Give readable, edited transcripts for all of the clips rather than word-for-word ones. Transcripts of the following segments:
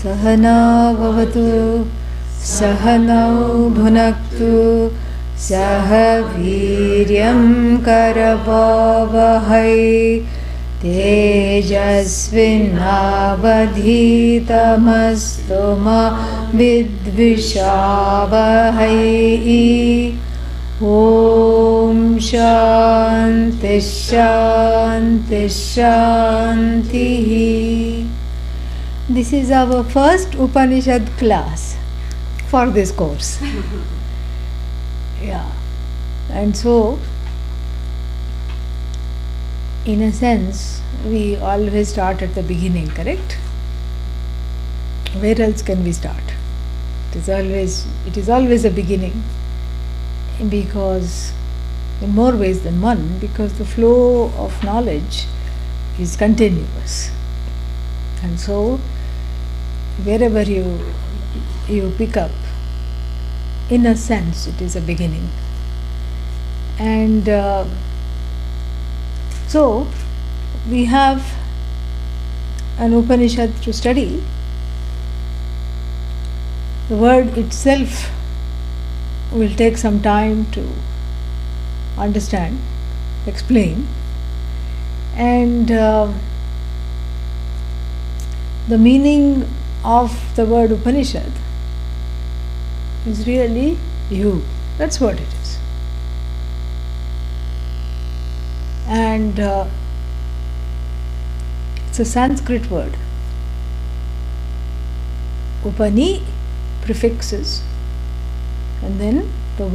सहना भवतु सहनौ भुनक्तु सह वीर्यं करवावहै तेजस्विनावधीतमस्तु मा विद्विषावहै। ॐ शान्ति शान्ति शान्तिः। This is our first Upanishad class for this course. Yeah, and so in a sense we always start at the beginning, correct? Where else can we start? It is always a beginning, because in more ways than one, because the flow of knowledge is continuous, and so wherever you pick up, in a sense it is a beginning. And so we have an Upanishad to study. The word itself will take some time to understand, explain, and the meaning of the word Upanishad is really you. That's what it is. And it's a Sanskrit word. Upani prefixes, and then the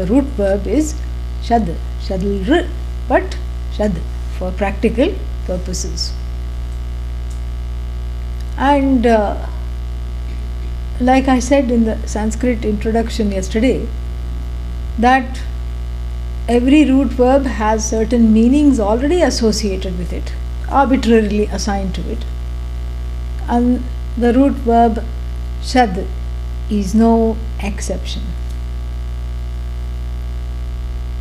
root verb is shad, shadl, but shad for practical purposes. And like I said in the Sanskrit introduction yesterday, that every root verb has certain meanings already associated with it, arbitrarily assigned to it. And the root verb shad is no exception.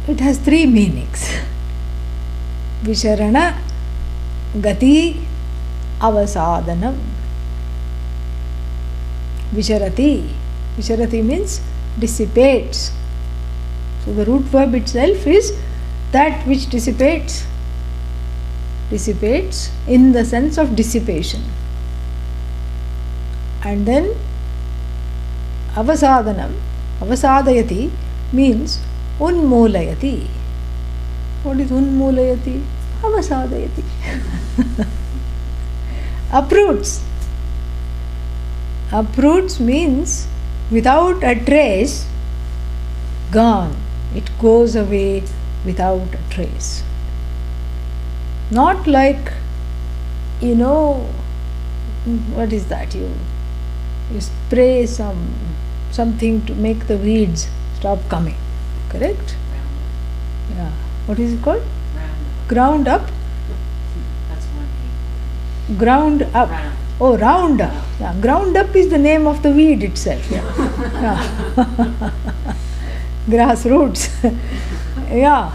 It has three meanings: Visharana, Gati, Avasadanam. Visharati means dissipates. So the root verb itself is that which dissipates in the sense of dissipation. And then avasadanam, avasadayati means unmulayati. What is unmulayati? Avasadayati. Uproots. Uproots means without a trace, gone. It goes away without a trace. Not like, what is that? You spray something to make the weeds stop coming. Correct? Yeah. What is it called? Ground up. That's one name. Ground up. Oh, Roundup. Yeah, Groundup is the name of the weed itself. Yeah. Grassroots. Yeah.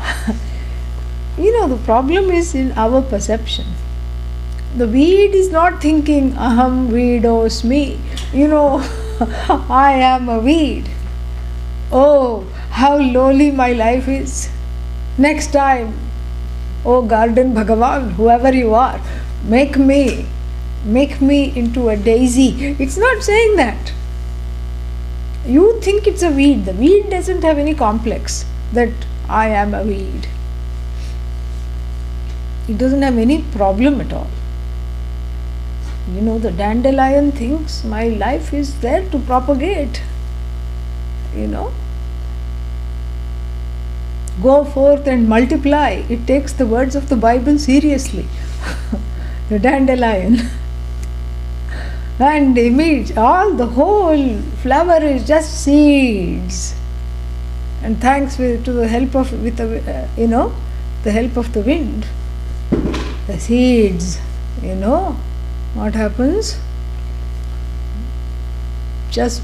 The problem is in our perception. The weed is not thinking, aham veedosmi. I am a weed. Oh, how lowly my life is. Next time, oh Garden Bhagavan, whoever you are, make me into a daisy. It's not saying that. You think it's a weed. The weed doesn't have any complex that I am a weed. It doesn't have any problem at all. The dandelion thinks my life is there to propagate. Go forth and multiply. It takes the words of the Bible seriously. The dandelion. And the whole flower is just seeds. And thanks to the help of the help of the wind, the seeds, what happens? Just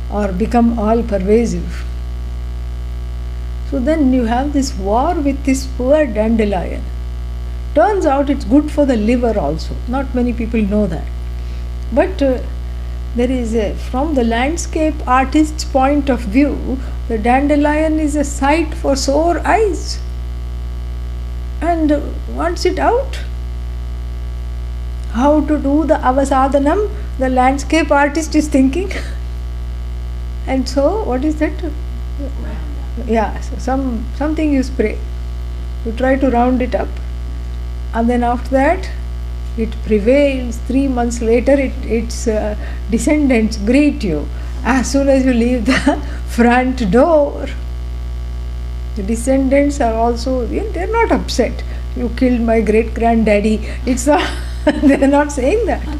or become all pervasive. So then you have this war with this poor dandelion. Turns out it's good for the liver also. Not many people know that. But there is from the landscape artist's point of view, the dandelion is a sight for sore eyes and wants it out. How to do the avasadhanam, the landscape artist is thinking. And so, what is that? Yeah, so something you spray. You try to round it up, and then after that, it prevails. 3 months later, its descendants greet you as soon as you leave the front door. The descendants are also, they're not upset. You killed my great granddaddy. It's not, they're not saying that.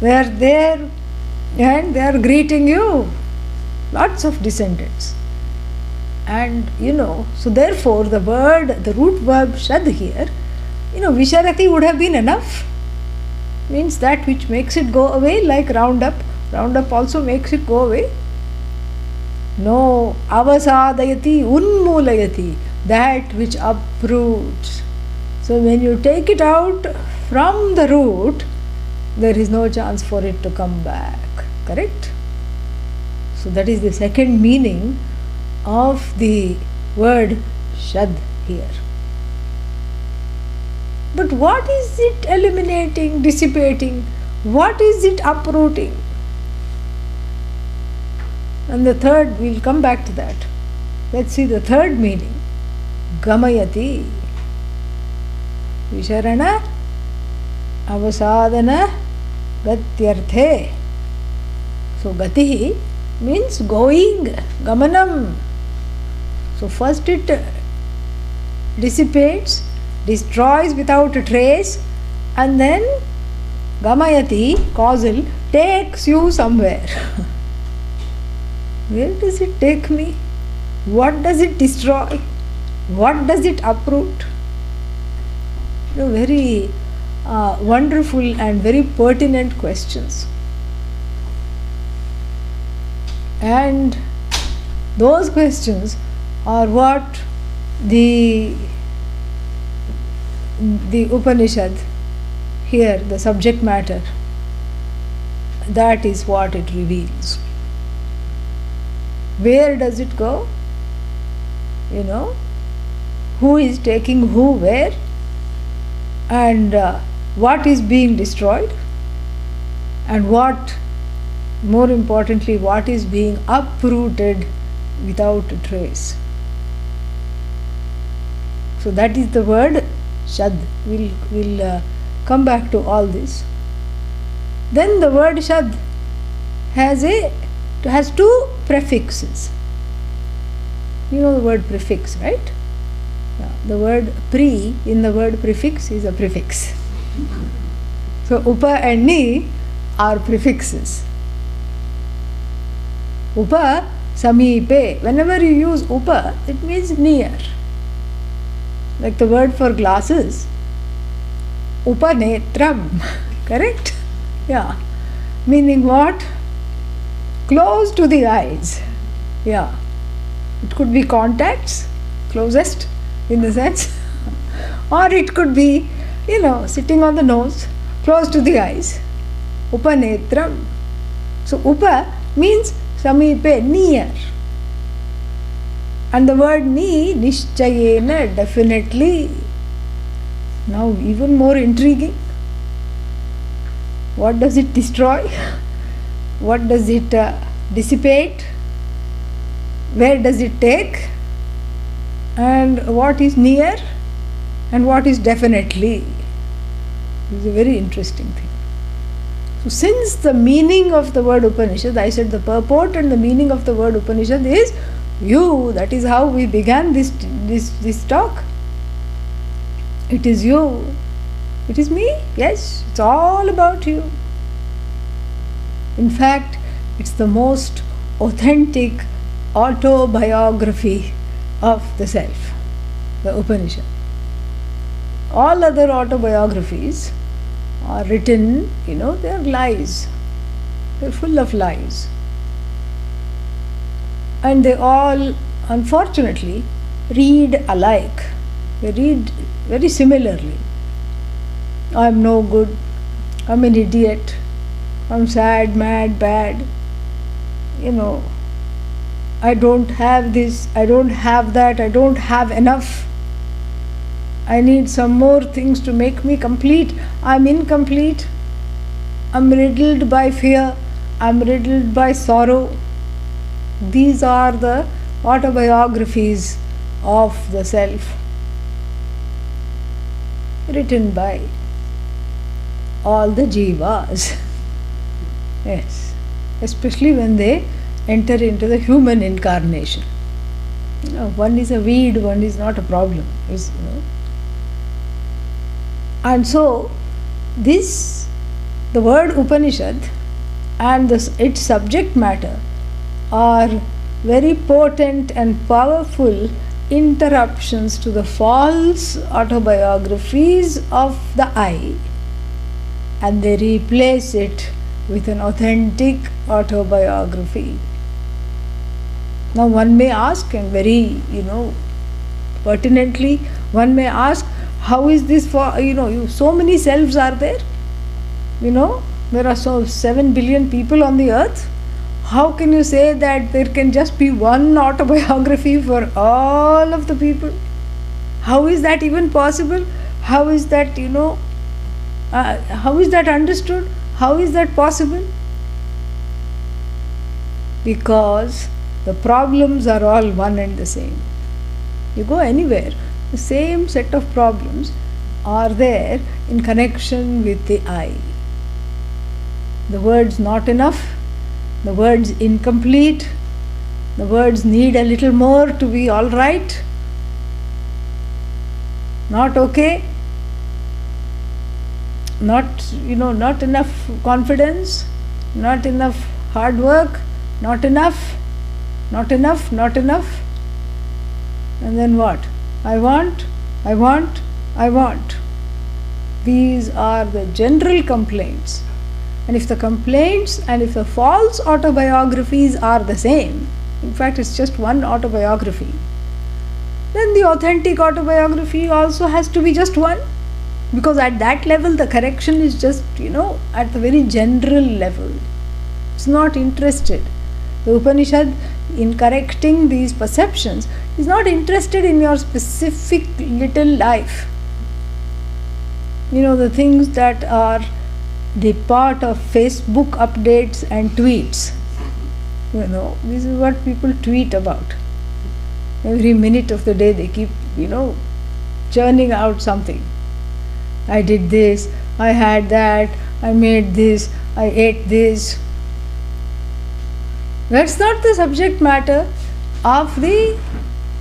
They are there and they are greeting you. Lots of descendants. And so therefore the root verb shad here, visharati would have been enough. Means that which makes it go away, like round up. Round up also makes it go away. No, avasadayati, unmulayati, that which uproots. So when you take it out from the root, there is no chance for it to come back. Correct? So that is the second meaning of the word shad here. But what is it eliminating, dissipating? What is it uprooting? And the third, we'll come back to that. Let's see the third meaning. Gamayati. Visharana avasadana gatyarthe. So gati means going, gamanam. So first it dissipates, destroys without a trace, and then gamayati, causal, takes you somewhere. Where does it take me? What does it destroy? What does it uproot? Very wonderful and very pertinent questions. And those questions are what the Upanishad, here the subject matter, that is what it reveals. Where does it go? Who is taking who where? And what is being destroyed? And what, more importantly, what is being uprooted without a trace? So that is the word shad. We'll come back to all this. Then the word shad has two prefixes. You know the word prefix, right? Yeah, the word pre in the word prefix is a prefix. So upa and ni are prefixes. Upa, samipe. Whenever you use upa, it means near. Like the word for glasses, upanetram. Correct? Yeah. Meaning what? Close to the eyes. Yeah. It could be contacts, closest in the sense, or it could be, sitting on the nose, close to the eyes. Upanetram. So upa means samipe, near. And the word ni, nishchayena, definitely. Now even more intriguing. What does it destroy? What does it dissipate? Where does it take? And what is near? And what is definitely? It's a very interesting thing. So since the meaning of the word Upanishad, I said the purport and the meaning of the word Upanishad is you. That is how we began this talk. It is you. It is me. Yes, it's all about you. In fact, it's the most authentic autobiography of the self, the Upanishad. All other autobiographies are written, they are lies. They're full of lies. And they all, unfortunately, read alike. very similarly. I'm no good, I'm an idiot, I'm sad, mad, bad, I don't have this, I don't have that, I don't have enough. I need some more things to make me complete. I'm incomplete. I'm riddled by fear. I'm riddled by sorrow. These are the autobiographies of the self, written by all the jivas. Yes, especially when they enter into the human incarnation. One is a weed, one is not a problem. And so, the word Upanishad and its subject matter are very potent and powerful interruptions to the false autobiographies of the I, and they replace it with an authentic autobiography. Now one may ask, and very, pertinently, one may ask, how is this for, so many selves are there? There are 7 billion people on the earth. How can you say that there can just be one autobiography for all of the people? How is that even possible? How is that, how is that understood? How is that possible? Because the problems are all one and the same. You go anywhere, the same set of problems are there in connection with the I. The words not enough, the words incomplete, the words need a little more to be all right, not okay, not enough confidence, not enough hard work, not enough. And then what? I want. These are the general complaints. And if the complaints and if the false autobiographies are the same, in fact it's just one autobiography, then the authentic autobiography also has to be just one. Because at that level the correction is just, at the very general level. It's not interested. The Upanishad, in correcting these perceptions, is not interested in your specific little life. The things that are the part of Facebook updates and tweets. This is what people tweet about. Every minute of the day they keep, churning out something. I did this, I had that, I made this, I ate this. That's not the subject matter of the,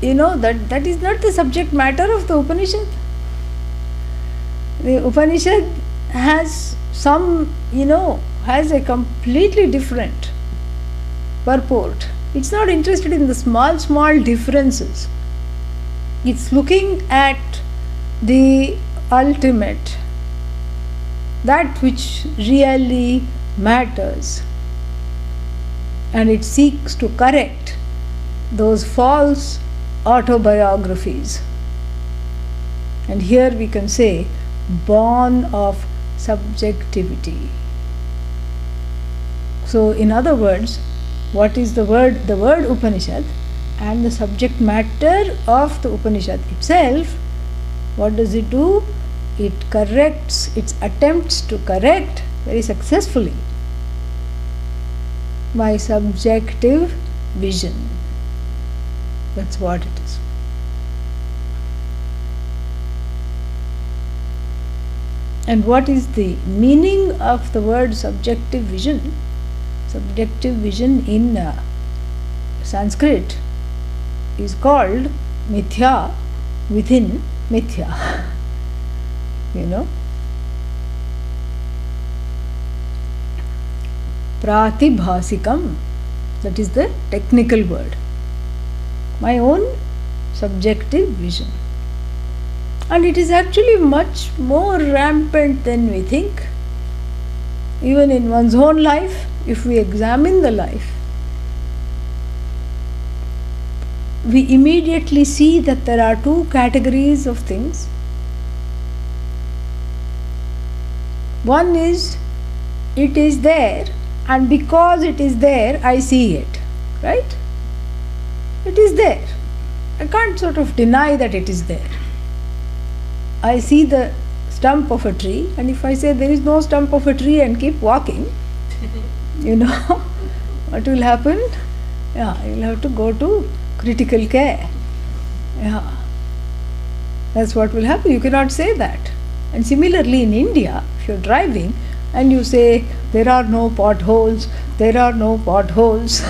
that is not the subject matter of the Upanishad. The Upanishad has has a completely different purport. It's not interested in the small differences. It's looking at the ultimate, that which really matters, and it seeks to correct those false autobiographies. And here we can say, born of subjectivity. So in other words, what is the word? The word Upanishad and the subject matter of the Upanishad itself, what does it do? It corrects, it attempts to correct very successfully my subjective vision. That's what it is. And what is the meaning of the word subjective vision? Subjective vision in Sanskrit is called mithya within mithya. Pratibhasikam, that is the technical word. My own subjective vision. And it is actually much more rampant than we think. Even in one's own life, if we examine the life, we immediately see that there are two categories of things. One is, it is there, and because it is there, I see it. Right? It is there. I can't sort of deny that it is there. I see the stump of a tree, and if I say there is no stump of a tree and keep walking, what will happen? Yeah, you will have to go to critical care. Yeah, that's what will happen. You cannot say that. And similarly in India, if you're driving and you say there are no potholes, there are no potholes.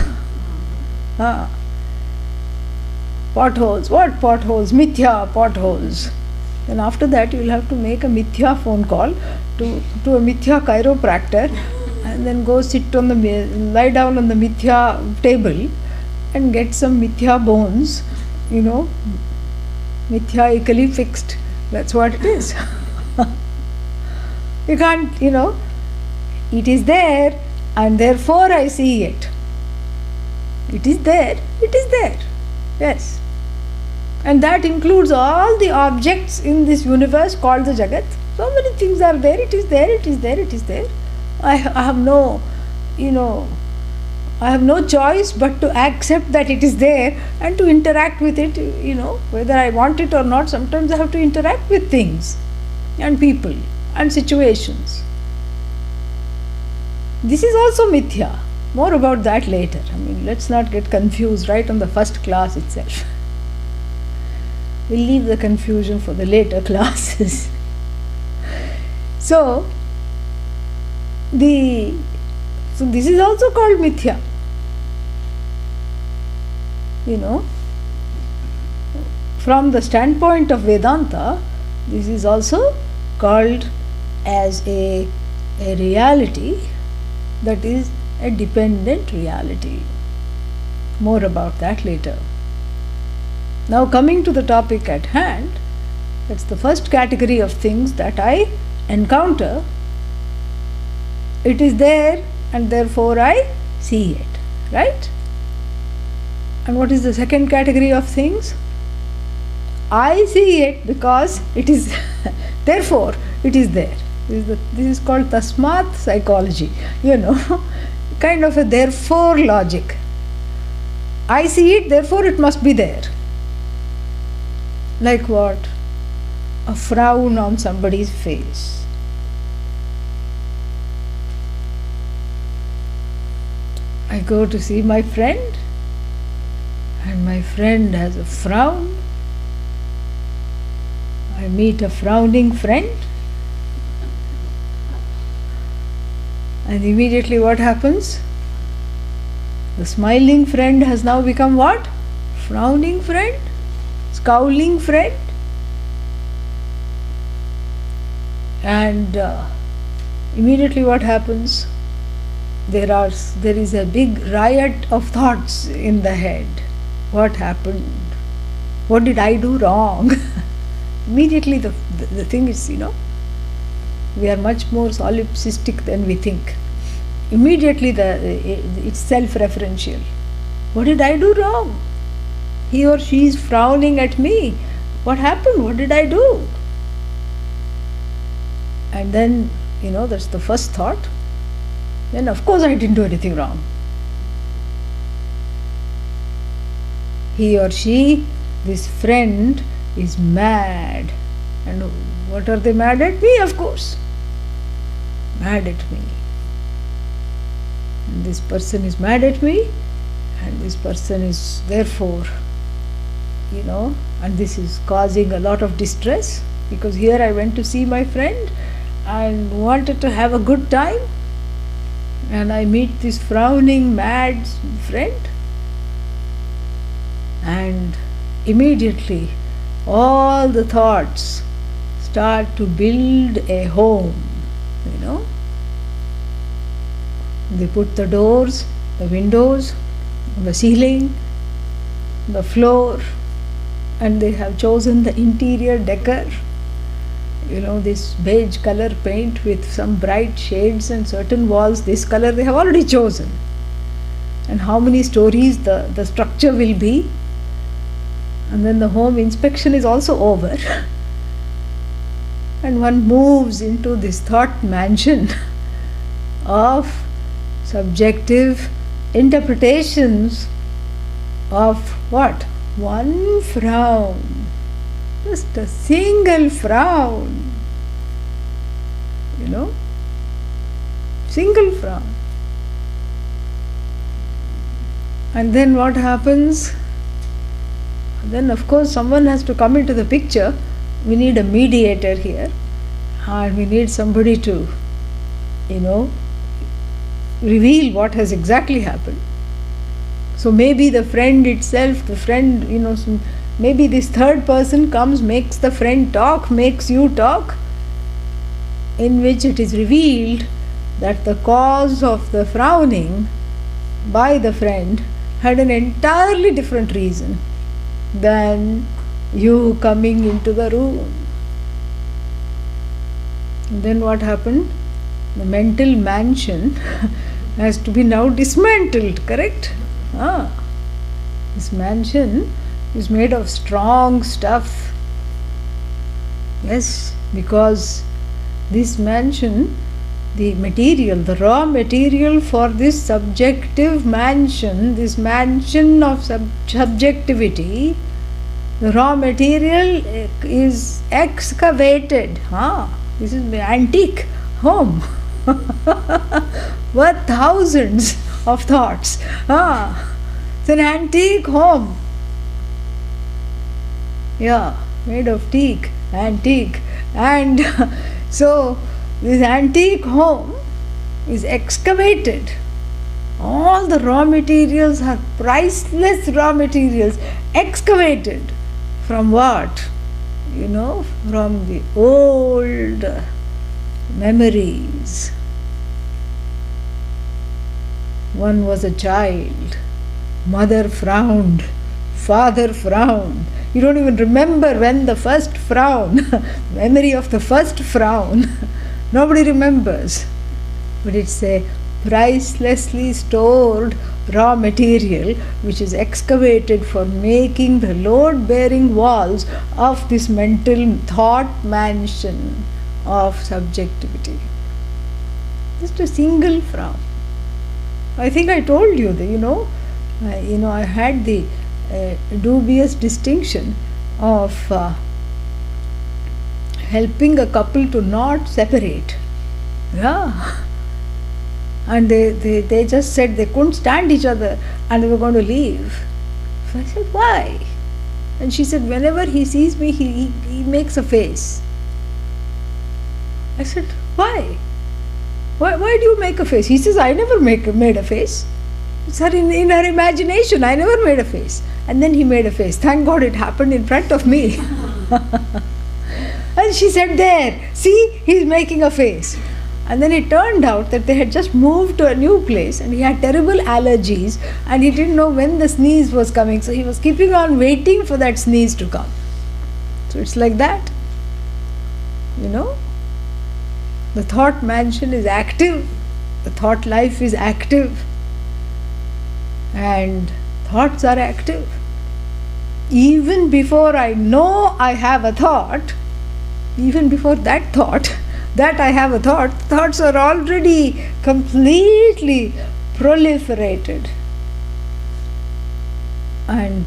Potholes, what potholes? Mithya potholes. And after that you will have to make a mithya phone call to a mithya chiropractor, and then go sit on the lie down on the mithya table and get some mithya bones, mithyaically fixed. That's what it is. You can't, it is there and therefore I see it. It is there, it is there. Yes. And that includes all the objects in this universe called the Jagat. So many things are there, it is there, it is there, it is there. I have no, I have no choice but to accept that it is there and to interact with it, whether I want it or not. Sometimes I have to interact with things and people and situations. This is also mithya. More about that later. Let's not get confused right on the first class itself. We'll leave the confusion for the later classes. So this is also called mithya. From the standpoint of Vedanta, this is also called as a reality that is a dependent reality. More about that later. Now coming to the topic at hand, that's the first category of things that I encounter. It is there and therefore I see it. Right? And what is the second category of things? I see it because it is therefore it is there. This is called tasmat psychology, kind of a therefore logic. I see it, therefore it must be there. Like what? A frown on somebody's face. I go to see my friend, and my friend has a frown. I meet a frowning friend, and immediately what happens? The smiling friend has now become what? Frowning friend? Scowling friend? And immediately what happens? There is a big riot of thoughts in the head. What happened? What did I do wrong? Immediately the thing is, we are much more solipsistic than we think. Immediately it's self-referential. What did I do wrong? He or she is frowning at me. What happened? What did I do? And then, that's the first thought. Then of course I didn't do anything wrong. He or she, this friend, is mad. And what are they mad at me? Of course. Mad at me. And this person is mad at me, and this person is therefore, and this is causing a lot of distress, because here I went to see my friend and wanted to have a good time, and I meet this frowning mad friend, and immediately all the thoughts start to build a home. They put the doors, the windows, the ceiling, the floor, and they have chosen the interior decor. This beige color paint with some bright shades, and certain walls, this color they have already chosen. And how many stories the structure will be, And then the home inspection is also over. And one moves into this thought mansion of subjective interpretations of what? One frown. Just a single frown. Single frown. And then what happens? Then of course someone has to come into the picture. We need a mediator here, and we need somebody to, reveal what has exactly happened. So maybe the friend itself, maybe this third person comes, makes the friend talk, makes you talk, in which it is revealed that the cause of the frowning by the friend had an entirely different reason than you coming into the room. And then what happened? The mental mansion has to be now dismantled, correct? This mansion is made of strong stuff. Yes, because this mansion, the material, the raw material for this subjective mansion, this mansion of subjectivity, the raw material is excavated. This is the antique home worth thousands of thoughts. It's an antique home. Made of teak, antique. And so this antique home is excavated. All the raw materials are priceless raw materials, excavated. From what? From the old memories. One was a child, mother frowned, father frowned. You don't even remember when the first frown, memory of the first frown, nobody remembers. But it's a pricelessly stored raw material which is excavated for making the load-bearing walls of this mental thought mansion of subjectivity. Just a single frown. I think I told you that, I had the dubious distinction of helping a couple to not separate. And they just said they couldn't stand each other and they were going to leave. So I said, why? And she said, whenever he sees me, he makes a face. I said, why? Why do you make a face? He says, I never made a face. It's her in her imagination, I never made a face. And then he made a face. Thank God it happened in front of me. And she said, there, see, he's making a face. And then it turned out that they had just moved to a new place and he had terrible allergies and he didn't know when the sneeze was coming. So he was keeping on waiting for that sneeze to come. So it's like that. The thought mansion is active. The thought life is active. And thoughts are active. Even before I know I have a thought, even before that thought, that I have a thought, thoughts are already completely proliferated. And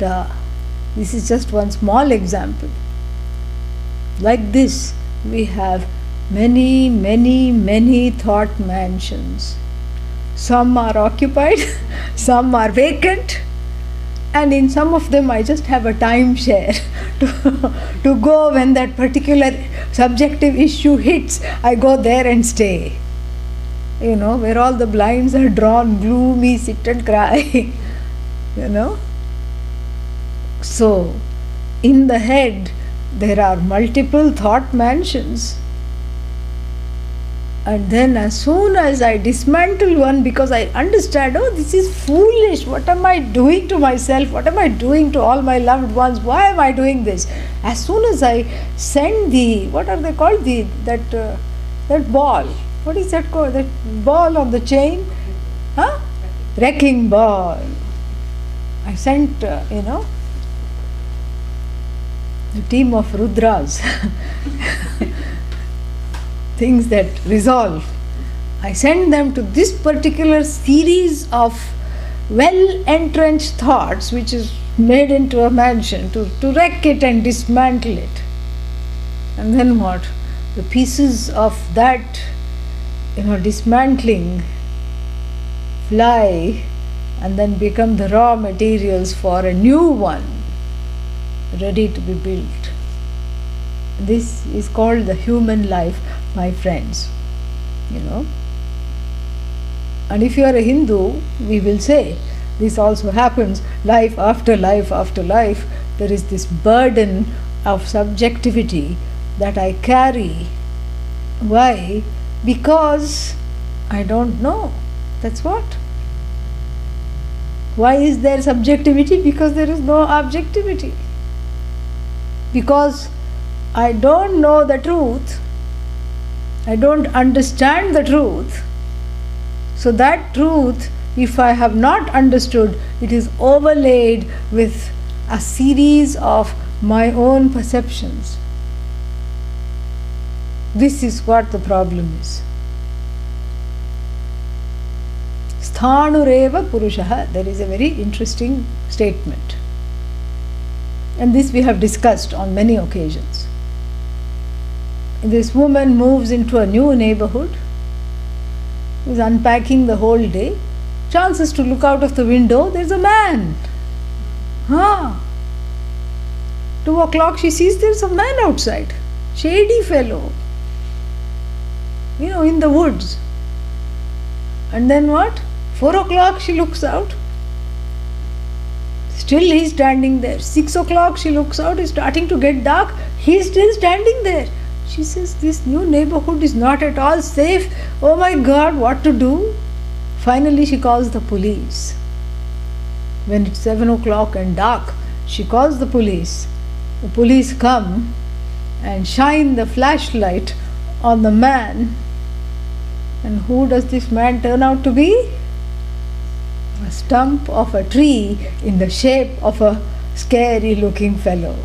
this is just one small example. Like this, we have many, many, many thought mansions. Some are occupied, some are vacant, and in some of them I just have a timeshare to go when that particular subjective issue hits. I go there and stay. Where all the blinds are drawn, gloomy, sit and cry. So, in the head, there are multiple thought mansions. And then as soon as I dismantle one, because I understand, this is foolish, what am I doing to myself, what am I doing to all my loved ones, why am I doing this? As soon as I send what are they called, that ball, what is that called, that ball on the chain, wrecking ball. I sent, the team of Rudras, things that resolve. I send them to this particular series of well-entrenched thoughts which is made into a mansion to wreck it and dismantle it. And then what? The pieces of that, dismantling fly and then become the raw materials for a new one ready to be built. This is called the human life, my friends. And if you are a Hindu, we will say this also happens life after life after life. There is this burden of subjectivity that I carry. Why? Because I don't know. That's what. Why is there subjectivity? Because there is no objectivity. Because I don't know the truth. I don't understand the truth. So that truth, if I have not understood, it is overlaid with a series of my own perceptions. This is what the problem is. Sthanureva Purushaha. There is a very interesting statement. And this we have discussed on many occasions. This woman moves into a new neighborhood, is unpacking the whole day, chances to look out of the window, there's a man. 2 o'clock she sees there's a man outside, shady fellow, in the woods. And then what? 4 o'clock she looks out, still he's standing there. 6 o'clock she looks out, it's starting to get dark, he's still standing there. She says, this new neighborhood is not at all safe. Oh my God, what to do? Finally she calls the police. When it's 7 o'clock and dark, she calls the police. The police come and shine the flashlight on the man. And who does this man turn out to be? A stump of a tree in the shape of a scary looking fellow.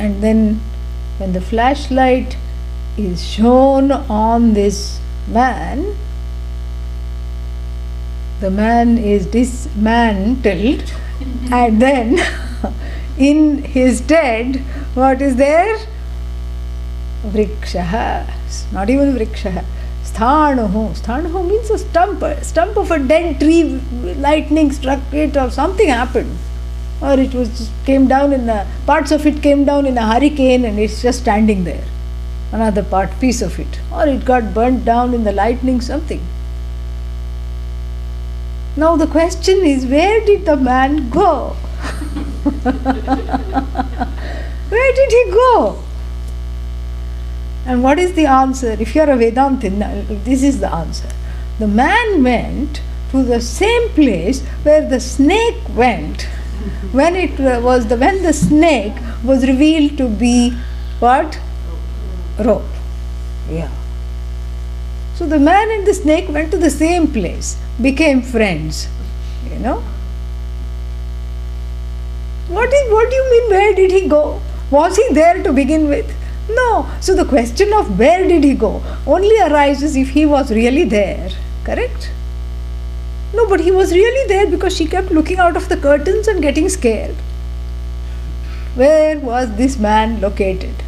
And then when the flashlight is shown on this man, the man is dismantled and then in his stead, what is there? Vrikshaha. Not even Vrikshaha. Sthanuhu. Sthanuhu means a stump of a dead tree, lightning struck it or something happened. Or it was came down parts of it came down in a hurricane and it's just standing there. Another piece of it. Or it got burnt down in the lightning, something. Now the question is, where did the man go? Where did he go? And what is the answer? If you are a Vedantin, this is the answer. The man went to the same place where the snake went when the snake was revealed to be what? Rope. Yeah. So the man and the snake went to the same place, became friends. What do you mean, where did he go? Was he there to begin with? No. So the question of where did he go only arises if he was really there. Correct? No, but he was really there because she kept looking out of the curtains and getting scared. Where was this man located?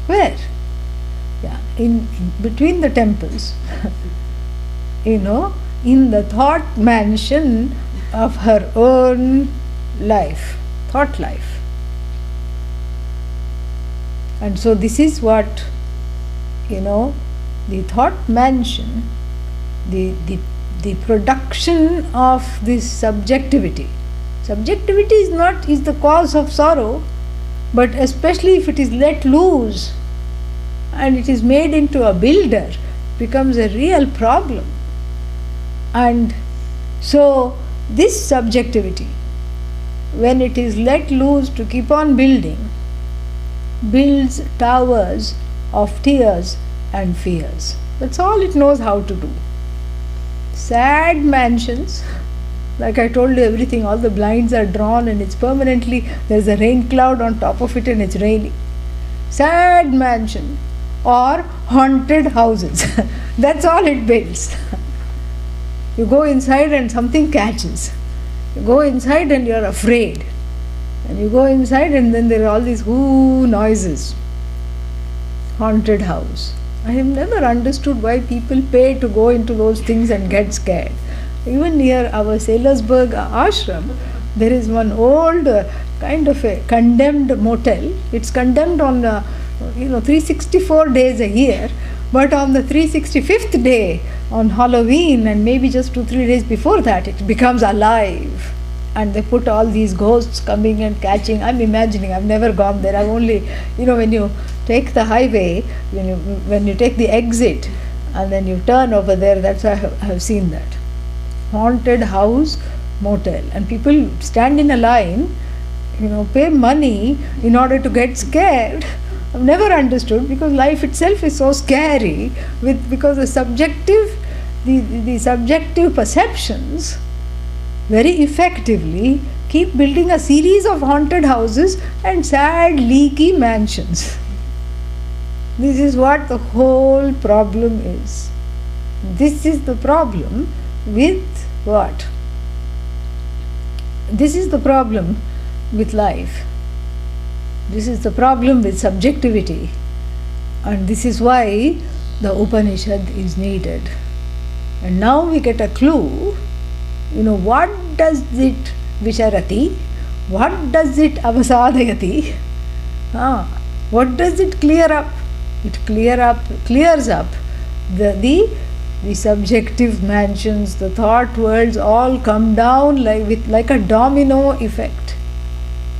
Where? Yeah, in between the temples. In the thought mansion of her own life, thought life. And so this is what, the thought mansion, the production of this subjectivity. Subjectivity is the cause of sorrow, but especially if it is let loose and it is made into a builder, becomes a real problem. And so this subjectivity, when it is let loose to keep on building, builds towers of tears and fears. That's all it knows how to do. sad mansions. Like I told you, everything, all the blinds are drawn and it's permanently, there's a rain cloud on top of it and it's raining. Sad mansion or haunted houses. That's all it builds. You go inside and something catches. You go inside and you're afraid. And you go inside and then there are all these whoo noises. Haunted house. I have never understood why people pay to go into those things and get scared. Even near our Sailorsburg ashram, there is one old kind of a condemned motel. It's condemned on 364 days a year, but on the 365th day, on Halloween, and maybe just 2-3 days before that, it becomes alive. And they put all these ghosts coming and catching. I'm imagining, I've never gone there. I've only, when you take the highway, when you take the exit and then you turn over there, that's why I have seen that. Haunted house motel. And people stand in a line, pay money in order to get scared. I've never understood, because life itself is so scary because the subjective perceptions very effectively keep building a series of haunted houses and sad leaky mansions. This is what the whole problem is. This is the problem with what? This is the problem with life. This is the problem with subjectivity. And this is why the Upanishad is needed. And now we get a clue. What does it Visharati? What does it Avasadayati? What does it clear up? It clears up the subjective mansions, the thought worlds all come down like a domino effect.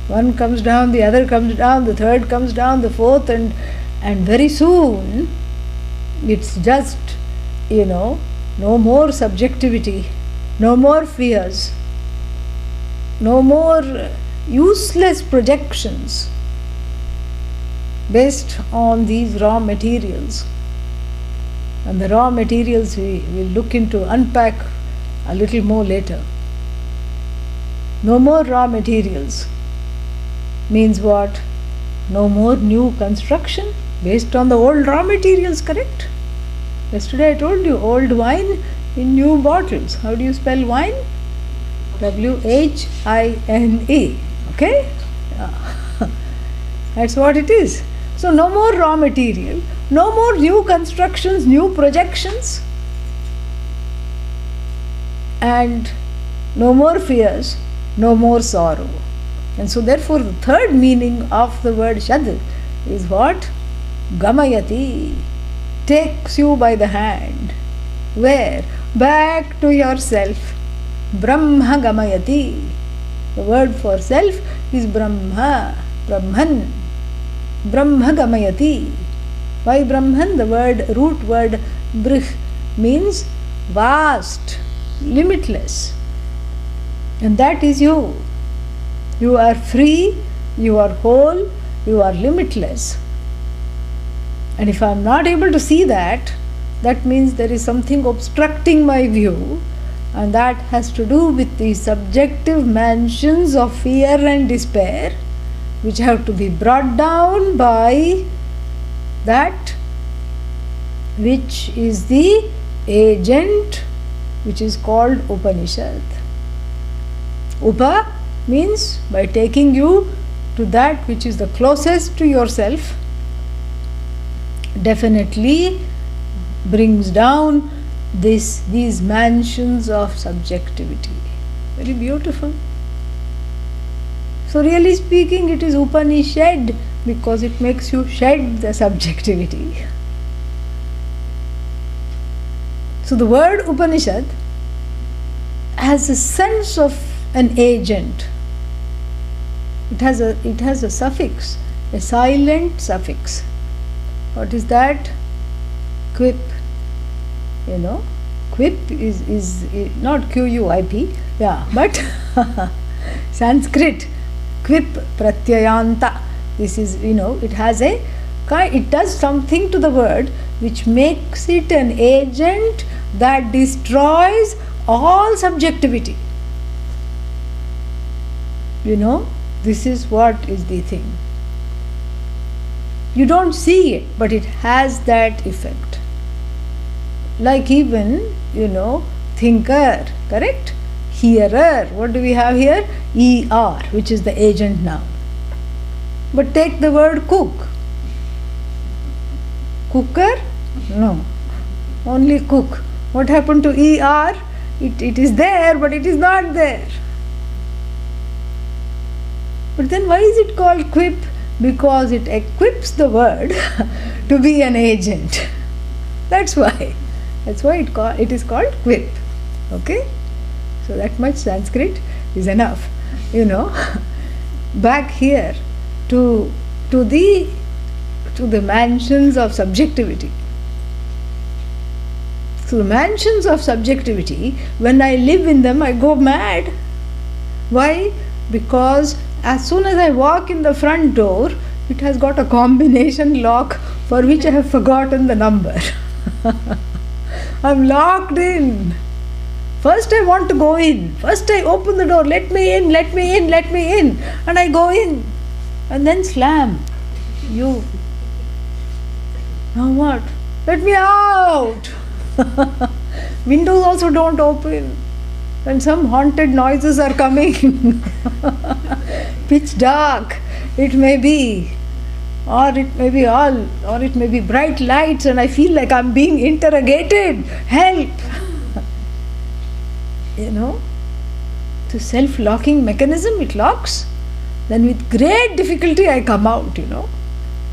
One comes down, the other comes down, the third comes down, the fourth, and very soon it's just, no more subjectivity, no more fears, no more useless projections based on these raw materials. And the raw materials we will look into, unpack a little more later. No more raw materials means what? No more new construction based on the old raw materials, correct? Yesterday I told you, old wine in new bottles. How do you spell wine? W-H-I-N-E. Okay? That's what it is. So no more raw material, no more new constructions, new projections, and no more fears, no more sorrow. And so therefore the third meaning of the word Shad is what? Gamayati, takes you by the hand. Where? Back to yourself. Brahma Gamayati. The word for self is Brahma, Brahman. Brahma Gamayati. Why Brahman? The root word Brih means vast, limitless. And that is you. You are free, you are whole, you are limitless. And if I am not able to see that, that means there is something obstructing my view, and that has to do with the subjective mansions of fear and despair, which have to be brought down by that which is the agent, which is called Upanishad. Upa means by taking you to that which is the closest to yourself, definitely brings down these mansions of subjectivity. Very beautiful. So really speaking, it is Upanishad because it makes you shed the subjectivity. So the word Upanishad has a sense of an agent. It has a suffix, a silent suffix. What is that? Quip. Quip is not Q-U-I-P, but Sanskrit. Quip pratyayanta. This is, it does something to the word which makes it an agent that destroys all subjectivity. You know, this is what is the thing. You don't see it, but it has that effect. Like even, thinker, correct? Hearer, what do we have here? ER, which is the agent noun. But take the word cook. Cooker? No. Only cook. What happened to ER? It is there, but it is not there. But then why is it called quip? Because it equips the word to be an agent. That's why. That's why it is called quip. Okay? So that much Sanskrit is enough. Back here to the mansions of subjectivity. So the mansions of subjectivity, when I live in them, I go mad. Why? Because as soon as I walk in the front door, it has got a combination lock for which I have forgotten the number. I'm locked in. First I want to go in. First I open the door, let me in, let me in, let me in. And I go in. And then slam. You. Now what? Let me out. Windows also don't open. And some haunted noises are coming. Pitch dark. It may be. Or it may be bright lights and I feel like I'm being interrogated. Help! The self-locking mechanism, it locks. Then with great difficulty I come out,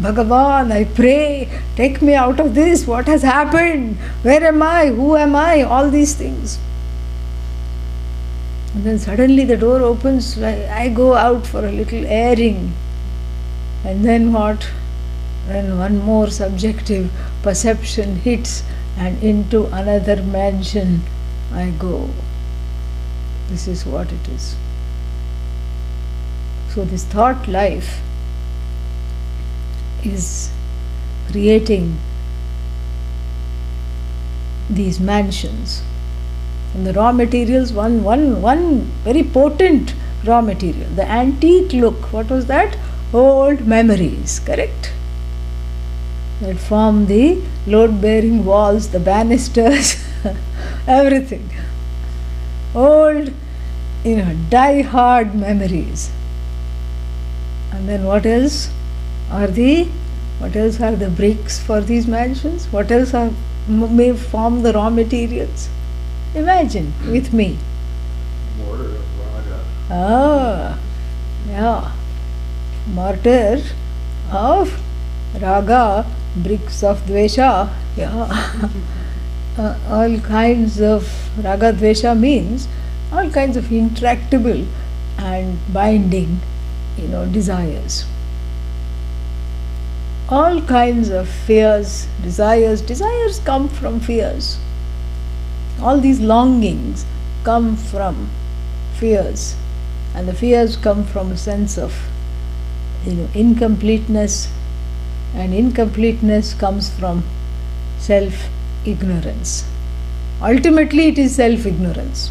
Bhagavan, I pray, take me out of this. What has happened? Where am I? Who am I? All these things. And then suddenly the door opens, I go out for a little airing. And then what? Then one more subjective perception hits and into another mansion I go. This is what it is. So this thought life is creating these mansions. And the raw materials, one very potent raw material, the antique look, what was that? Old memories, correct? That form the load-bearing walls, the banisters, everything. Old, die-hard memories. And then what else are the bricks for these mansions? What else may form the raw materials? Imagine with me. Mortar of raga. Ah, yeah. Mortar of raga, bricks of dvesha. Yeah. All kinds of raga dvesha means all kinds of intractable and binding, desires. All kinds of fears, desires. Desires come from fears. All these longings come from fears, and the fears come from a sense of incompleteness, and incompleteness comes from self-ignorance. Ultimately it is self-ignorance.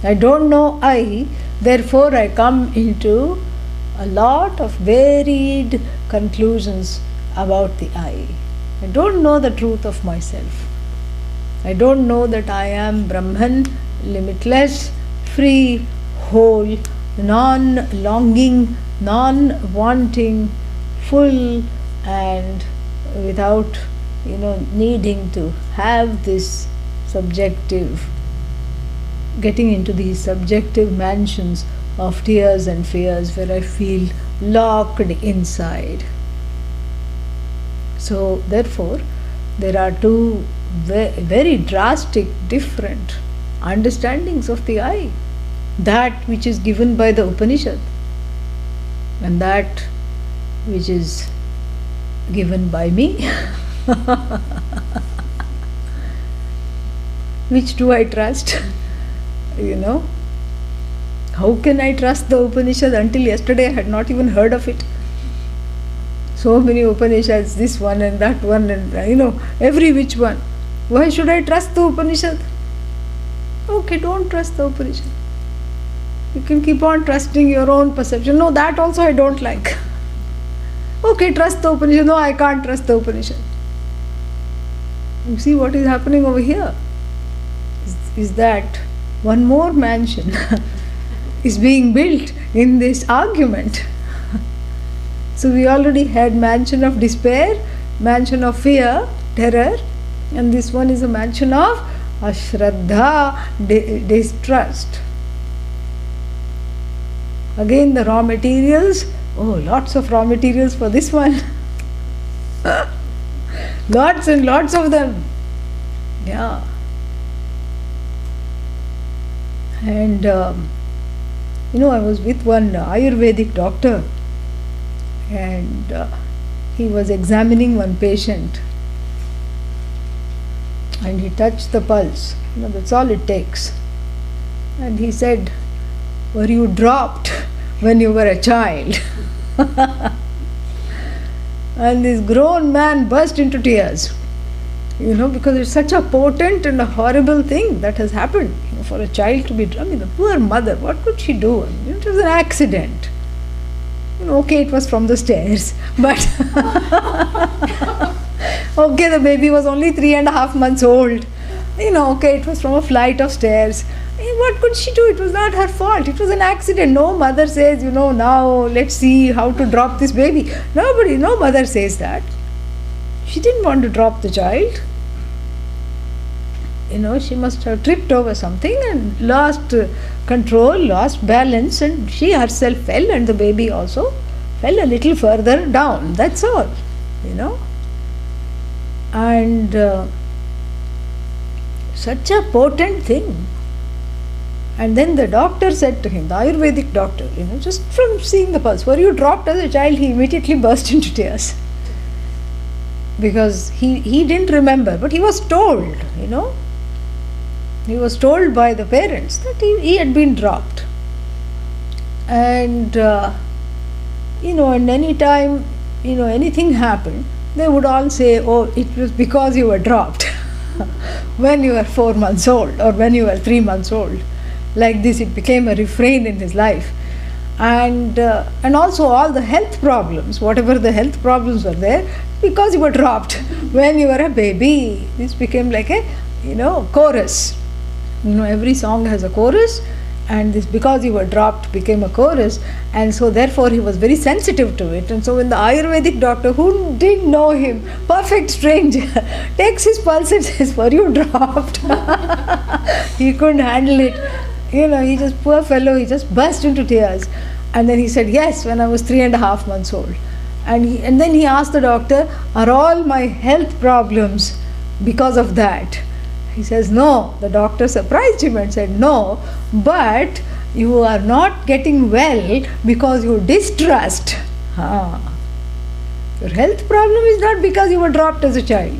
I don't know I, therefore I come into a lot of varied conclusions about the I. I don't know the truth of myself. I don't know that I am Brahman, limitless, free, whole, non-longing, non-wanting, full, and without needing to have this subjective, getting into these subjective mansions of tears and fears where I feel locked inside. So therefore there are two very drastic, different understandings of the I. That which is given by the Upanishad and that which is given by me. Which do I trust? How can I trust the Upanishad? Until yesterday I had not even heard of it. So many Upanishads, this one and that one, and every which one. Why should I trust the Upanishad? Okay, don't trust the Upanishad. You can keep on trusting your own perception. No, that also I don't like. Okay, trust the Upanishad. No, I can't trust the Upanishad. You see what is happening over here? Is that one more mansion is being built in this argument. So we already had mansion of despair, mansion of fear, terror, and this one is a mansion of ashraddha, distrust. Again the raw materials, lots of raw materials for this one. Lots and lots of them. Yeah. And I was with one Ayurvedic doctor, and he was examining one patient, and he touched the pulse. That's all it takes. And he said, "Were you dropped when you were a child?" And this grown man burst into tears, because it's such a potent and a horrible thing that has happened. For a child to be dropped, the poor mother, what could she do? It was an accident. Okay, it was from the stairs, but okay, the baby was only 3.5 months old. Okay, it was from a flight of stairs. What could she do? It was not her fault. It was an accident. No mother says, now let's see how to drop this baby. No mother says that. She didn't want to drop the child. She must have tripped over something and lost control, lost balance, and she herself fell, and the baby also fell a little further down. That's all, And such a potent thing. And then the doctor said to him, the Ayurvedic doctor, just from seeing the pulse, "Were you dropped as a child?" He immediately burst into tears. Because he didn't remember, but he was told, He was told by the parents that he had been dropped. And, and any time, anything happened, they would all say, "Oh, it was because you were dropped when you were 4 months old or when you were 3 months old." Like this, it became a refrain in his life. And also all the health problems, whatever the health problems were there, because you were dropped when you were a baby. This became like a, chorus. Every song has a chorus, and this "because you were dropped" became a chorus, and so therefore he was very sensitive to it. And so when the Ayurvedic doctor, who didn't know him, perfect stranger, takes his pulse and says, "Were you dropped?" He couldn't handle it. He just, poor fellow, he just burst into tears. And then he said, "Yes, when I was 3.5 months old." And then he asked the doctor, "Are all my health problems because of that?" He says, "No." The doctor surprised him and said, "No, but you are not getting well because you distrust. Your health problem is not because you were dropped as a child.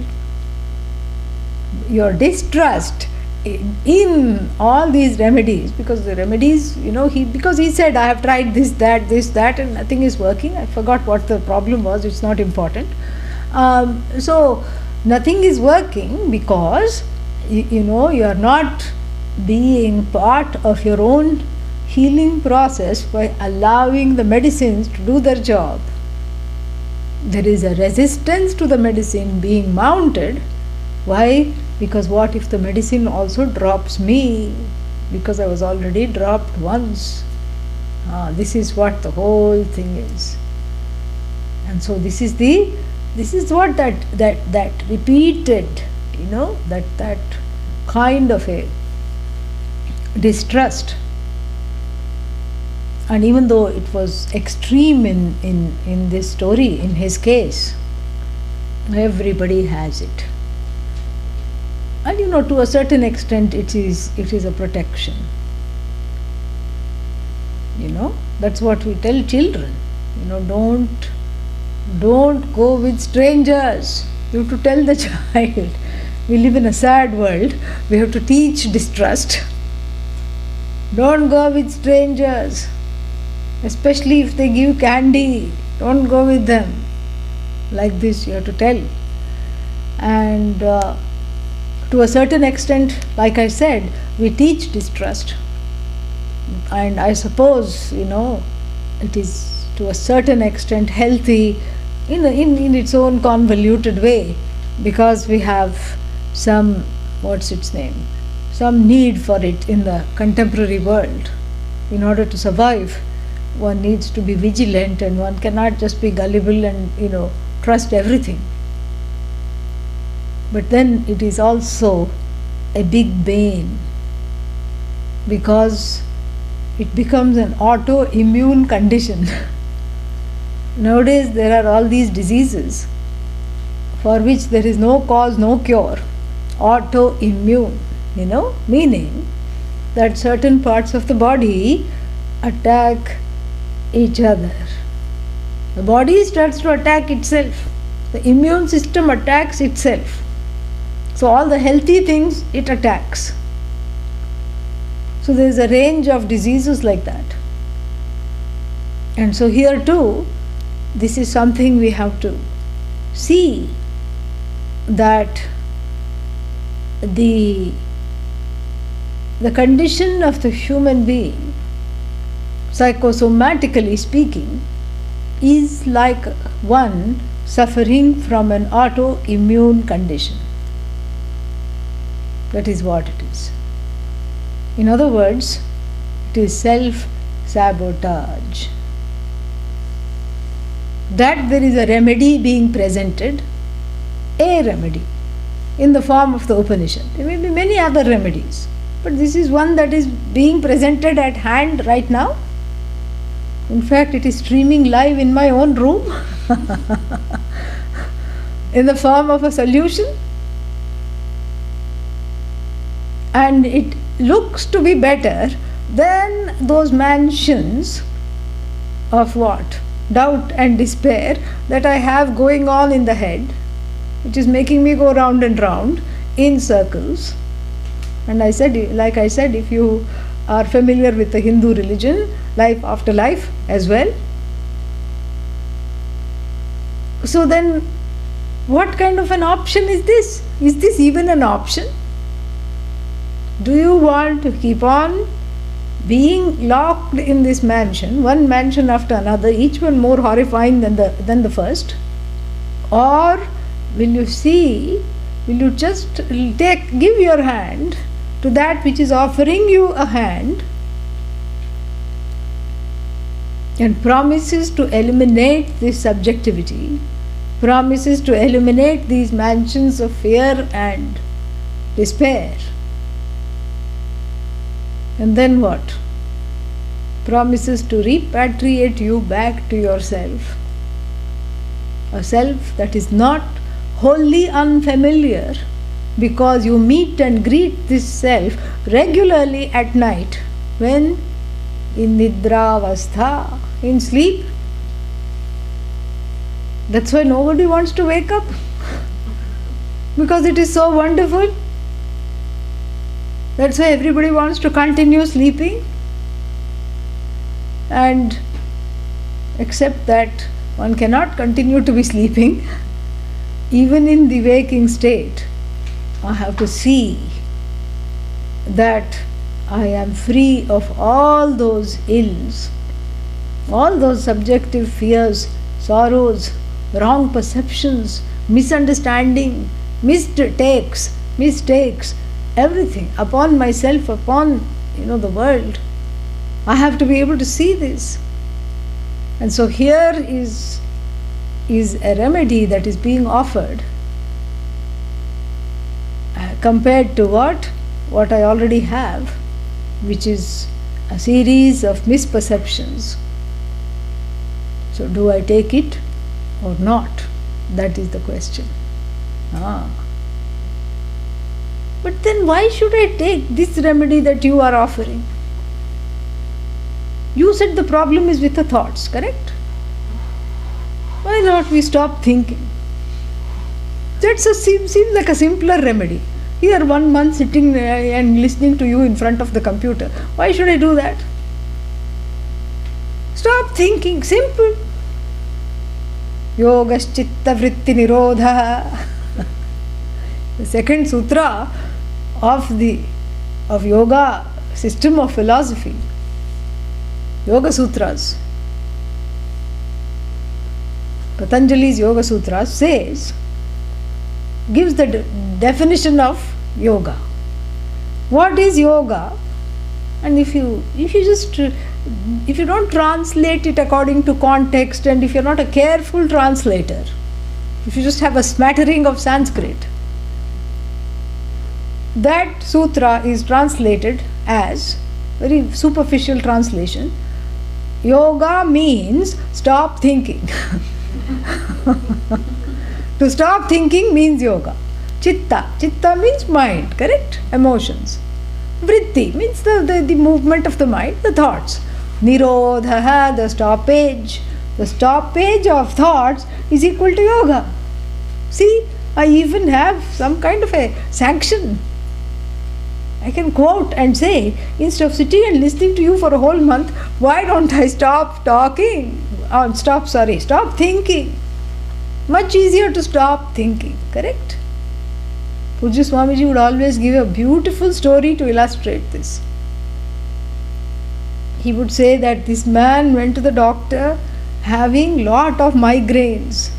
Your distrust in all these remedies, because the remedies, because he said, "I have tried this, that, and nothing is working." I forgot what the problem was, it's not important. So nothing is working because you are not being part of your own healing process by allowing the medicines to do their job. There is a resistance to the medicine being mounted. Why? Because what if the medicine also drops me? Because I was already dropped once. This is what the whole thing is. And so this is what that repeated, that kind of a distrust. And even though it was extreme in this story, in his case, everybody has it. And to a certain extent it is a protection. That's what we tell children. Don't go with strangers. You have to tell the child. We live in a sad world. We have to teach distrust. Don't go with strangers. Especially if they give candy. Don't go with them. Like this you have to tell. And to a certain extent, like I said, we teach distrust. And I suppose, it is to a certain extent healthy in its own convoluted way, because we have some, some need for it in the contemporary world. In order to survive, one needs to be vigilant, and one cannot just be gullible and, trust everything. But then it is also a big bane, because it becomes an autoimmune condition. Nowadays there are all these diseases for which there is no cause, no cure. Autoimmune, meaning that certain parts of the body attack each other. The body starts to attack itself. The immune system attacks itself. So all the healthy things it attacks. So there is a range of diseases like that. And so here too, this is something we have to see, that the condition of the human being, psychosomatically speaking, is like one suffering from an autoimmune condition. That is what it is. In other words, it is self-sabotage. That there is a remedy being presented, a remedy, in the form of the Upanishad. There may be many other remedies, but this is one that is being presented at hand right now. In fact, it is streaming live in my own room in the form of a solution. And it looks to be better than those mansions of what? Doubt and despair that I have going on in the head, which is making me go round and round in circles. And I said, like I said, if you are familiar with the Hindu religion, life after life as well. So then, what kind of an option is this? Is this even an option? Do you want to keep on being locked in this mansion, one mansion after another, each one more horrifying than the first? Or will you just give your hand to that which is offering you a hand and promises to eliminate this subjectivity, promises to eliminate these mansions of fear and despair? And then what? Promises to repatriate you back to yourself, a self that is not wholly unfamiliar, because you meet and greet this self regularly at night, when in nidravastha, in sleep. That's why nobody wants to wake up, because it is so wonderful. That's why everybody wants to continue sleeping, and except that one cannot continue to be sleeping even in the waking state. I have to see that I am free of all those ills, all those subjective fears, sorrows, wrong perceptions, misunderstanding, mistakes, everything upon myself, upon the world. I have to be able to see this. And so here is a remedy that is being offered, compared to what I already have, which is a series of misperceptions. So do I take it or not? That is the question. But then why should I take this remedy that you are offering? You said the problem is with the thoughts, correct? Why not we stop thinking? That seems like a simpler remedy. Here 1 month sitting and listening to you in front of the computer. Why should I do that? Stop thinking, simple. Yogaschitta vritti nirodha. The second sutra of yoga system of philosophy, Yoga Sutras. Patanjali's Yoga Sutras gives the definition of yoga. What is yoga? And if you don't translate it according to context, and if you're not a careful translator, if you just have a smattering of Sanskrit, that sutra is translated as, very superficial translation, yoga means stop thinking. To stop thinking means yoga. Chitta means mind, correct? Emotions. Vritti means the movement of the mind, the thoughts. Nirodha, the stoppage. The stoppage of thoughts is equal to yoga. See, I even have some kind of a sanction. I can quote and say, instead of sitting and listening to you for a whole month, why don't I stop talking? Stop thinking. Much easier to stop thinking, correct? Pujya Swamiji would always give a beautiful story to illustrate this. He would say that this man went to the doctor having lot of migraines,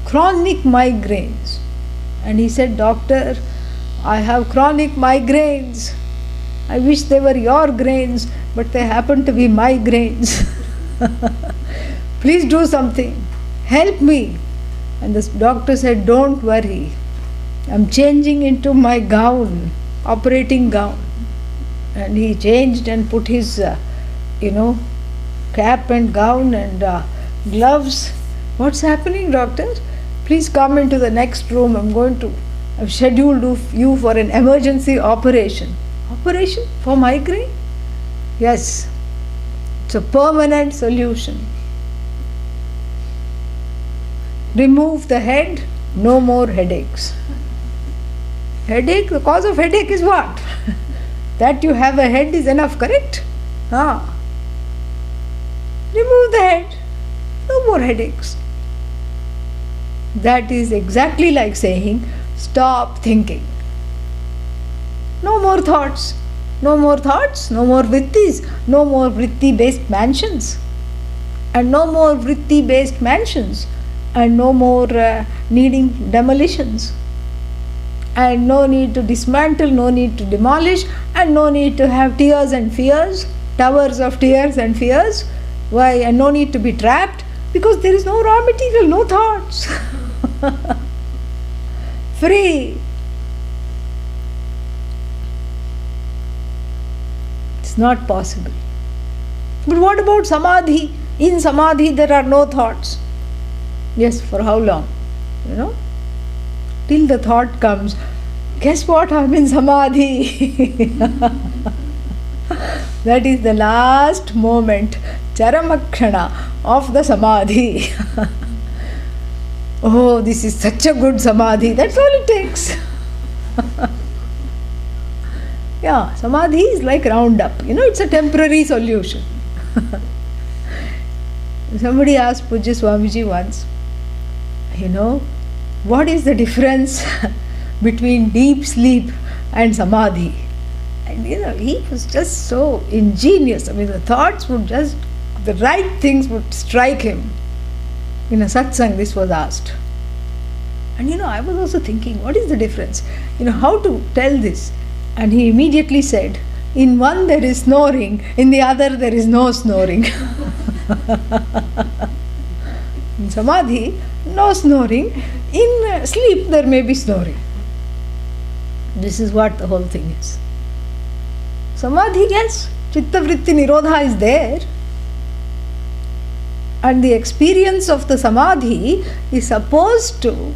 chronic migraines. And he said, "Doctor, I have chronic migraines. I wish they were your grains, but they happen to be my grains. Please do something. Help me." And the doctor said, "Don't worry. I'm changing into my gown, operating gown." And he changed and put his, cap and gown and gloves. "What's happening, doctor? Please come into the next room. I've scheduled you for an emergency operation." "Operation for migraine?" "Yes. It's a permanent solution. Remove the head, no more headaches." Headache, the cause of headache is what? That you have a head is enough, correct? Remove the head, no more headaches. That is exactly like saying, stop thinking. No more thoughts. No more thoughts, no more vrittis, no more vritti-based mansions. And no more vritti-based mansions. And no more needing demolitions. And no need to dismantle, no need to demolish, and no need to have tears and fears, towers of tears and fears. Why? And no need to be trapped, because there is no raw material, no thoughts. Free. It's not possible. But what about samadhi? In samadhi there are no thoughts. Yes, for how long? Till the thought comes, guess what, I'm in samadhi. That is the last moment, charamakshana of the samadhi. Oh, this is such a good samadhi. That's all it takes. Yeah, samadhi is like roundup. It's a temporary solution. Somebody asked Pujya Swamiji once, what is the difference between deep sleep and samadhi? And he was just so ingenious. The thoughts would the right things would strike him. In a satsang this was asked. And I was also thinking, what is the difference? How to tell this? And he immediately said, in one there is snoring, in the other there is no snoring. In samadhi, no snoring. In sleep, there may be snoring. This is what the whole thing is. Samadhi, yes, chitta vritti nirodha is there. And the experience of the samadhi is supposed to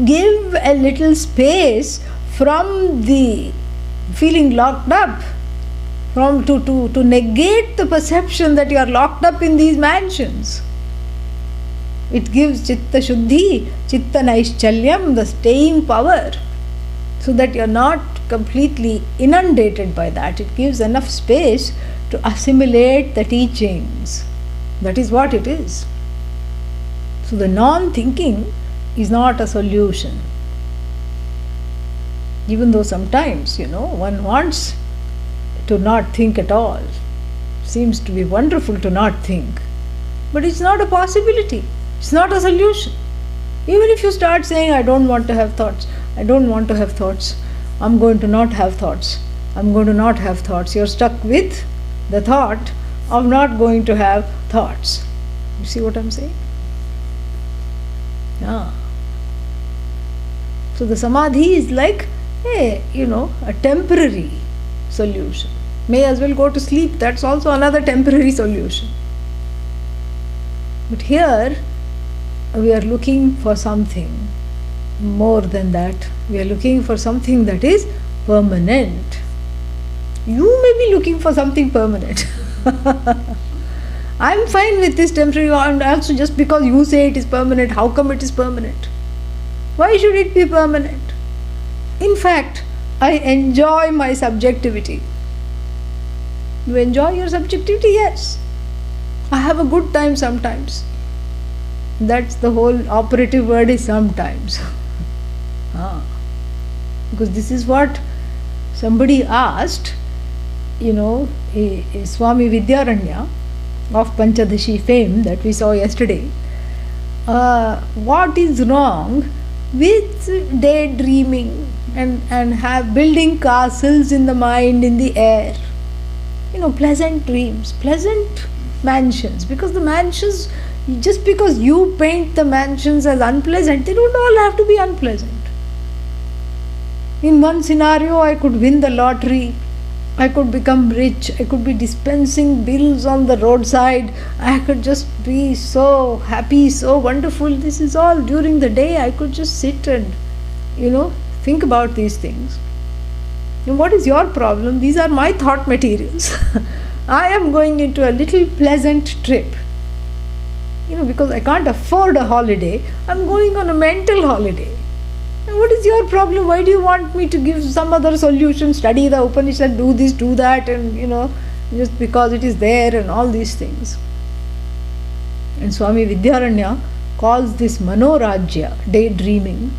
give a little space from the feeling locked up, to negate the perception that you are locked up in these mansions. It gives chitta shuddhi, chitta naishchalyam, the staying power, so that you are not completely inundated by that. It gives enough space to assimilate the teachings. That is what it is. So the non-thinking is not a solution. Even though sometimes, one wants to not think at all. Seems to be wonderful to not think. But it's not a possibility. It's not a solution. Even if you start saying, I don't want to have thoughts, I don't want to have thoughts, I'm going to not have thoughts, I'm going to not have thoughts, you're stuck with the thought of not going to have thoughts. You see what I'm saying? Yeah. So the samadhi is like a temporary solution. May as well go to sleep, that's also another temporary solution. But here we are looking for something more than that. We are looking for something that is permanent. You may be looking for something permanent. I'm fine with this temporary, and also just because you say it is permanent, how come it is permanent? Why should it be permanent? In fact, I enjoy my subjectivity. You enjoy your subjectivity? Yes. I have a good time sometimes. That's the whole operative word, is sometimes. Because this is what somebody asked, Swami Vidyaranya of Panchadashi fame that we saw yesterday. What is wrong with daydreaming and have building castles in the mind, in the air? Pleasant dreams, pleasant mansions. Because the mansions, just because you paint the mansions as unpleasant, they don't all have to be unpleasant. In one scenario, I could win the lottery, I could become rich, I could be dispensing bills on the roadside, I could just be so happy, so wonderful. This is all during the day. I could just sit and, think about these things. And what is your problem? These are my thought materials. I am going into a little pleasant trip. Because I can't afford a holiday, I'm going on a mental holiday. And what is your problem? Why do you want me to give some other solution? Study the Upanishad, do this, do that, and just because it is there and all these things. And Swami Vidyaranya calls this manorajya, daydreaming.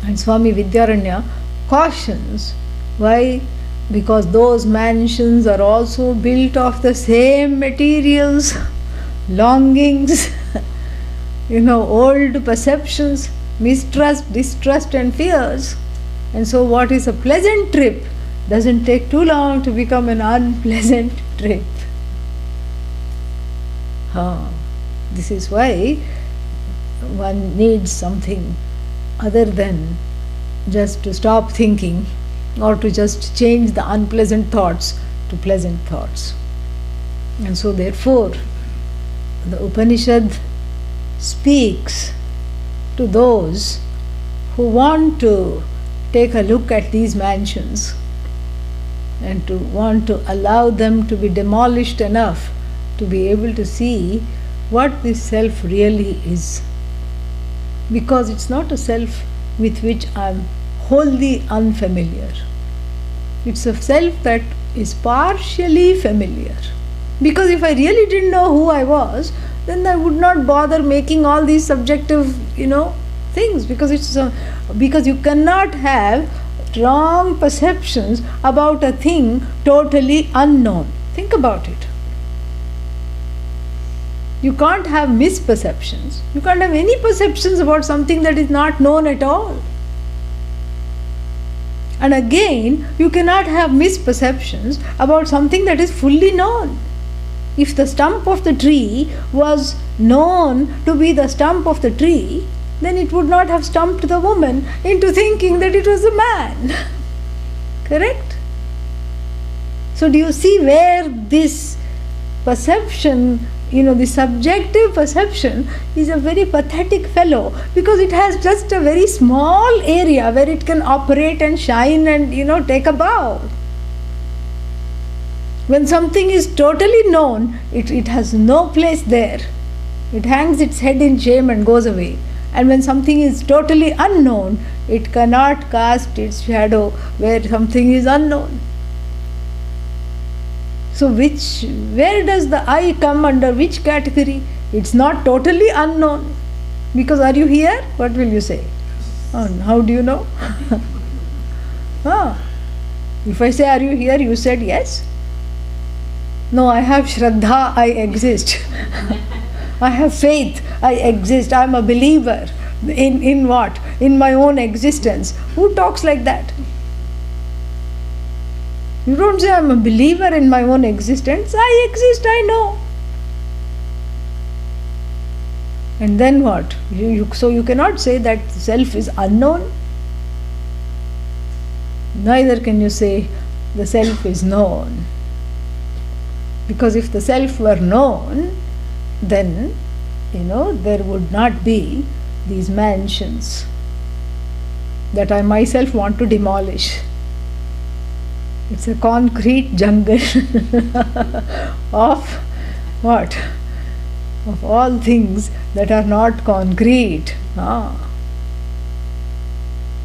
And Swami Vidyaranya cautions. Why? Because those mansions are also built of the same materials, longings, old perceptions, mistrust, distrust and fears. And so what is a pleasant trip doesn't take too long to become an unpleasant trip. This is why one needs something other than just to stop thinking or to just change the unpleasant thoughts to pleasant thoughts. And so therefore the Upanishad speaks to those who want to take a look at these mansions and to want to allow them to be demolished enough to be able to see what this self really is. Because it's not a self with which I'm wholly unfamiliar. It's a self that is partially familiar. Because if I really didn't know who I was, then I would not bother making all these subjective, things. Because you cannot have wrong perceptions about a thing totally unknown. Think about it. You can't have misperceptions. You can't have any perceptions about something that is not known at all. And again, you cannot have misperceptions about something that is fully known. If the stump of the tree was known to be the stump of the tree, then it would not have stumped the woman into thinking that it was a man. Correct? So do you see where this perception, the subjective perception is a very pathetic fellow, because it has just a very small area where it can operate and shine and, take a bow. When something is totally known, it has no place there. It hangs its head in shame and goes away. And when something is totally unknown, it cannot cast its shadow where something is unknown. So where does the I come under which category? It's not totally unknown. Because are you here? What will you say? Oh, how do you know? If I say, are you here? You said yes. No, I have Shraddha, I exist. I have faith, I exist. I am a believer. In what? In my own existence. Who talks like that? You don't say, I am a believer in my own existence. I exist, I know. And then what? So you cannot say that self is unknown. Neither can you say the self is known. Because if the self were known, then, there would not be these mansions that I myself want to demolish. It's a concrete jungle of what? Of all things that are not concrete.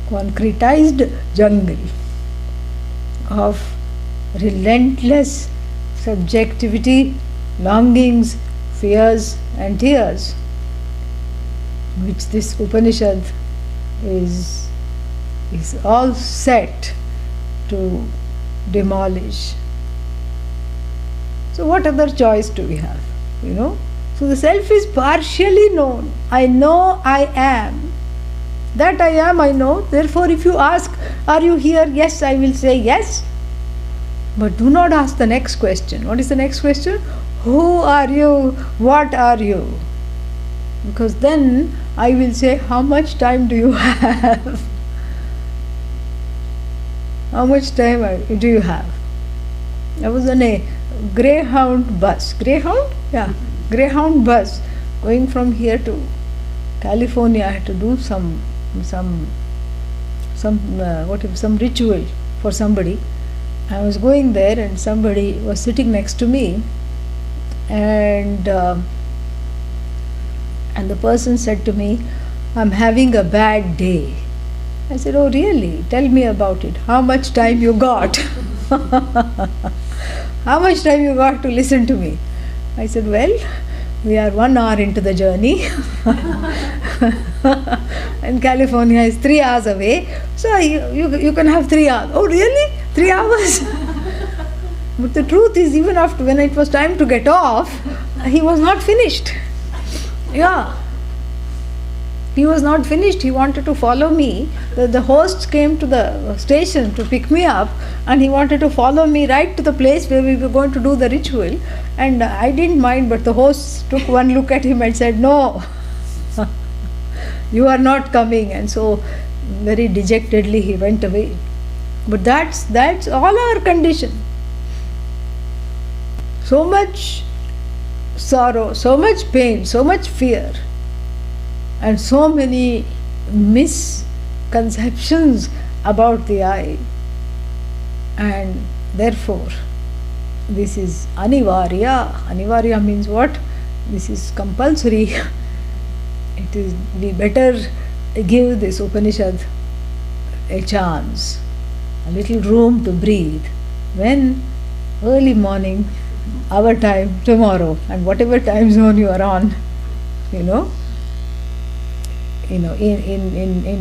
Concretized jungle of relentless subjectivity, longings, fears and tears, which this Upanishad is all set to demolish. So what other choice do we have? So the self is partially known. I know I am. That I am, I know. Therefore, if you ask, are you here? Yes, I will say yes. But do not ask the next question. What is the next question? Who are you? What are you? Because then I will say, how much time do you have? How much time do you have? I was on a Greyhound bus. Greyhound? Yeah. Greyhound bus going from here to California. I had to do some ritual for somebody. I was going there and somebody was sitting next to me, and the person said to me, I'm having a bad day. I said, oh really? Tell me about it. How much time you got? How much time you got to listen to me? I said, well, we are 1 hour into the journey and California is 3 hours away, so you can have 3 hours. Oh really? 3 hours? But the truth is, even after when it was time to get off, he was not finished. Yeah. He was not finished. He wanted to follow me. The host came to the station to pick me up, and he wanted to follow me right to the place where we were going to do the ritual. And I didn't mind, but the host took one look at him and said, no, you are not coming. And so very dejectedly he went away. But that's all our condition. So much sorrow, so much pain, so much fear, and so many misconceptions about the I. And therefore, this is anivarya. Anivarya means what? This is compulsory. We better give this Upanishad a chance, a little room to breathe. When? Early morning, our time, tomorrow, and whatever time zone you are on, in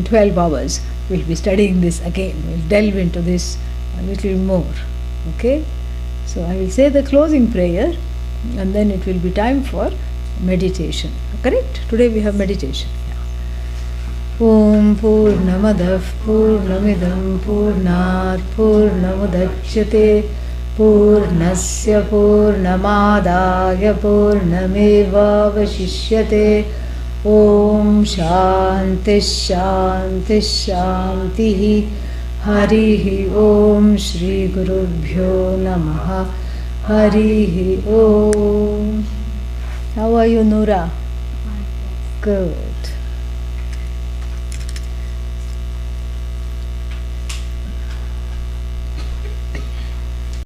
12 hours, we'll be studying this again. We'll delve into this a little more. Okay? So I will say the closing prayer, and then it will be time for meditation. Correct? Today we have meditation. Om Purnamadah Purnamidam Purnat Purnamudachyate Purnasya Purnamadaya Purnameva Vashishyate. Om Shanti Shanti Shanti. Harihi Om Shri Gurubhyo Namaha. Harihi Om. How are you, Noora? Good.